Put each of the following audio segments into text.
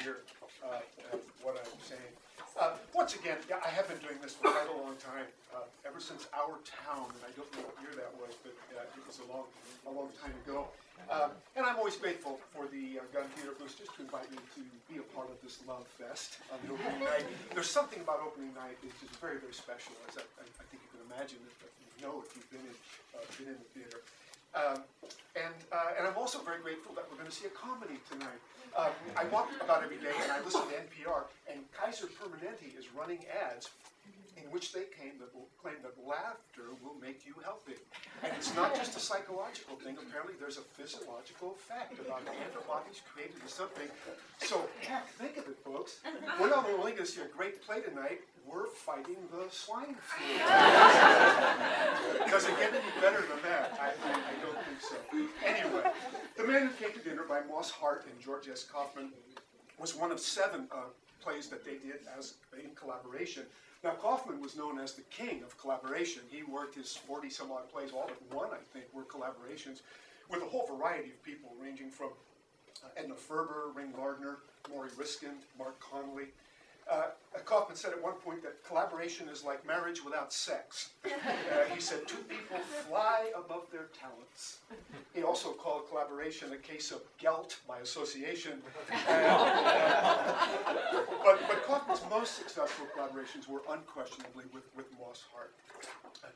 hear what I'm saying. Once again, yeah, I have been doing this for quite a long time, ever since our town, and I don't know what year that was, but it was a long time ago. And I'm always grateful for the Gunn Theater Boosters to invite me to be a part of this Love Fest on the opening night. There's something about opening night that's just very, very special, as I think you can imagine if you know if you've been in the theater. And I'm also very grateful that we're going to see a comedy tonight. I walk about every day and I listen to NPR, and Kaiser Permanente is running ads in which they claim that laughter will make you healthy. And it's not just a psychological thing. Apparently there's a physiological effect about antibodies created or something. So think of it, folks. We're not only going to see a great play tonight, we're fighting the swine flu. Does it get any better than that? I don't think so. Anyway, The Man Who Came to Dinner by Moss Hart and George S. Kaufman was one of 7 plays that they did as in collaboration. Now, Kaufman was known as the king of collaboration. He worked his 40-some-odd plays, all but one, I think, were collaborations, with a whole variety of people, ranging from Edna Ferber, Ring Lardner, Maury Riskin, Mark Connelly. Kaufman said at one point that collaboration is like marriage without sex. He said 2 people fly above their talents. He also called collaboration a case of guilt by association. But Kaufman's most successful collaborations were unquestionably with Moss Hart.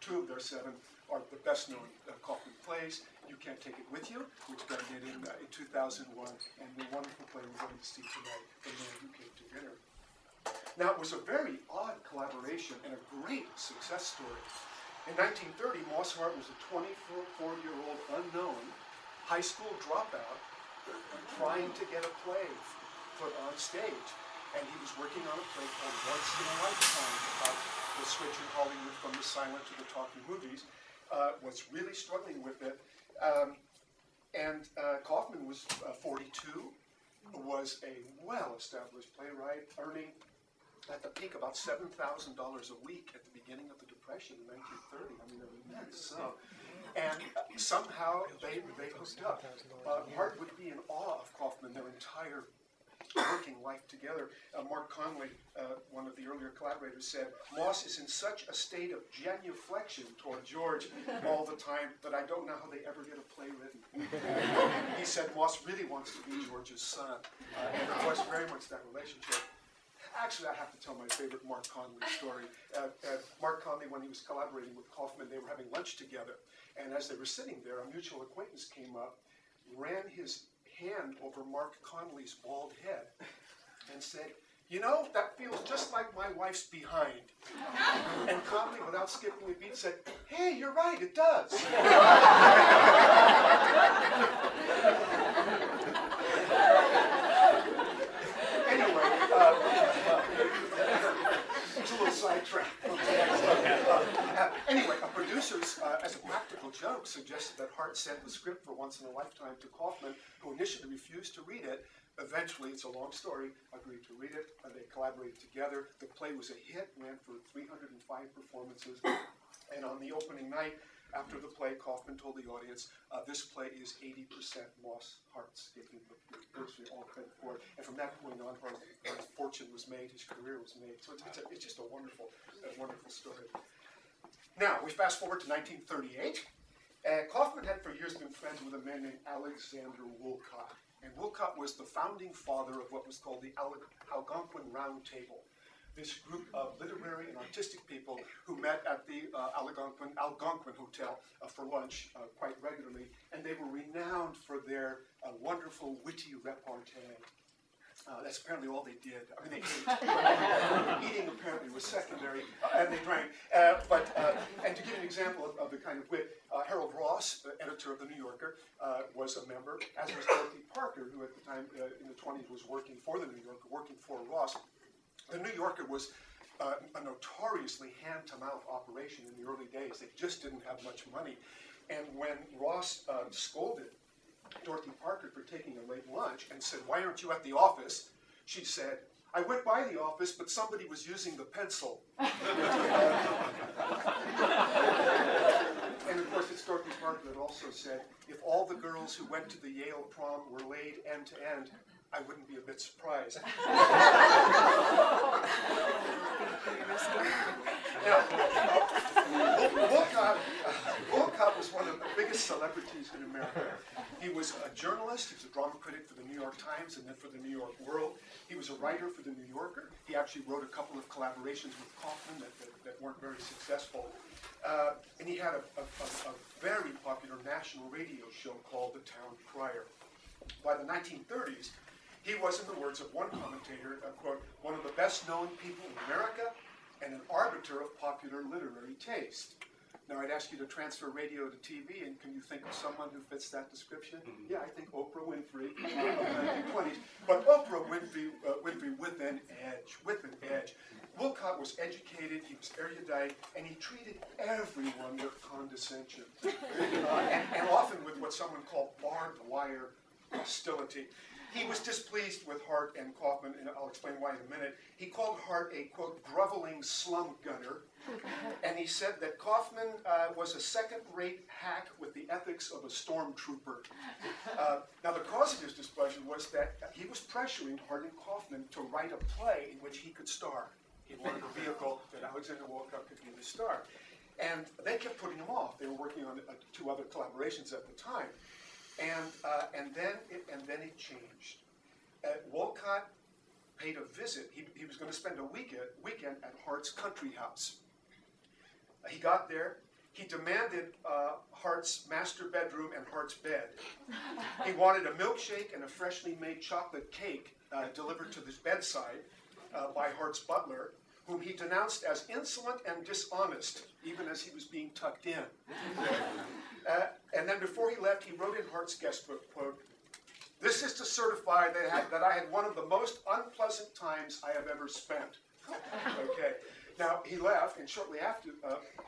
2 of their 7 are the best-known Kaufman plays. You Can't Take It With You, which Gunn did in 2001, and the wonderful play we're going to see tonight, The Man Who Came to Dinner. Now, it was a very odd collaboration and a great success story. In 1930, Moss Hart was a 24-year-old unknown high school dropout trying to get a play put on stage. And he was working on a play called Once in a Lifetime about the switch in Hollywood from the silent to the talking movies. Was really struggling with it. Kaufman was 42, was a well-established playwright, earning at the peak about $7,000 a week at the beginning of the Depression in 1930. I mean, it was immense. So, and somehow they hooked up. Hart would be in awe of Kaufman their entire working life together. Mark Connelly, one of the earlier collaborators, said, Moss is in such a state of genuflection toward George all the time that I don't know how they ever get a play written. He said Moss really wants to be George's son. And there was very much that relationship. Actually, I have to tell my favorite Mark Connelly story. Mark Connelly, when he was collaborating with Kaufman, they were having lunch together. And as they were sitting there, a mutual acquaintance came up, ran his hand over Mark Connelly's bald head, and said, you know, that feels just like my wife's behind. And Connelly, without skipping a beat, said, hey, you're right, it does. Anyway, it's a little sidetrack. Anyway, producers, as a practical joke, suggested that Hart send the script for Once in a Lifetime to Kaufman, who initially refused to read it. Eventually, it's a long story, agreed to read it. They collaborated together. The play was a hit, ran for 305 performances. And on the opening night, after the play, Kaufman told the audience, this play is 80% Moss Hart's, taking virtually all credit for it. And from that point on, Hart's fortune was made, his career was made. So it's just a wonderful story. Now, we fast forward to 1938. Kaufman had for years been friends with a man named Alexander Woolcott. And Woolcott was the founding father of what was called the Algonquin Round Table. This group of literary and artistic people who met at the Algonquin Hotel for lunch quite regularly, and they were renowned for their wonderful, witty repartee. That's apparently all they did. I mean, they ate. Eating apparently was secondary, and they drank. And to give an example of the kind of wit, Harold Ross, editor of The New Yorker, was a member, as was Dorothy Parker, who at the time in the 20s was working for The New Yorker, working for Ross. The New Yorker was a notoriously hand-to-mouth operation in the early days. They just didn't have much money. And when Ross scolded Dorothy Parker for taking a late lunch and said, why aren't you at the office? She said, I went by the office, but somebody was using the pencil. And of course, it's Dorothy Parker that also said, if all the girls who went to the Yale prom were laid end to end, I wouldn't be a bit surprised. Wolcott was one of the biggest celebrities in America. He was a journalist, he was a drama critic for the New York Times and then for the New York World. He was a writer for the New Yorker. He actually wrote a couple of collaborations with Kaufman that weren't very successful. And he had a very popular national radio show called The Town Crier. By the 1930s, he was, in the words of one commentator, quote, one of the best-known people in America and an arbiter of popular literary taste. Now, I'd ask you to transfer radio to TV, and can you think of someone who fits that description? Yeah, I think Oprah Winfrey of the 1920s. But Oprah Winfrey with an edge. Wolcott was educated, he was erudite, and he treated everyone with condescension. And often with what someone called barbed wire hostility. He was displeased with Hart and Kaufman, and I'll explain why in a minute. He called Hart a, quote, groveling slum gunner, and he said that Kaufman was a second-rate hack with the ethics of a stormtrooper. Now, the cause of his displeasure was that he was pressuring Hart and Kaufman to write a play in which he could star. He wanted a vehicle that Alexander Wolcott could be the star. And they kept putting him off. They were working on 2 other collaborations at the time. And then it changed. Wolcott paid a visit. He was going to spend a weekend at Hart's country house. He got there. He demanded Hart's master bedroom and Hart's bed. He wanted a milkshake and a freshly made chocolate cake delivered to his bedside by Hart's butler, whom he denounced as insolent and dishonest, even as he was being tucked in. And then before he left, he wrote in Hart's guest book, quote, "This is to certify that I had one of the most unpleasant times I have ever spent." Okay. Now, he left, and shortly after,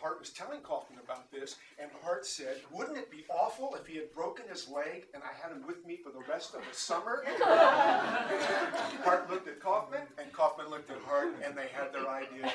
Hart was telling Kaufman about this, and Hart said, "Wouldn't it be awful if he had broken his leg and I had him with me for the rest of the summer?" Hart looked at Kaufman, and Kaufman looked at Hart, and they had their idea.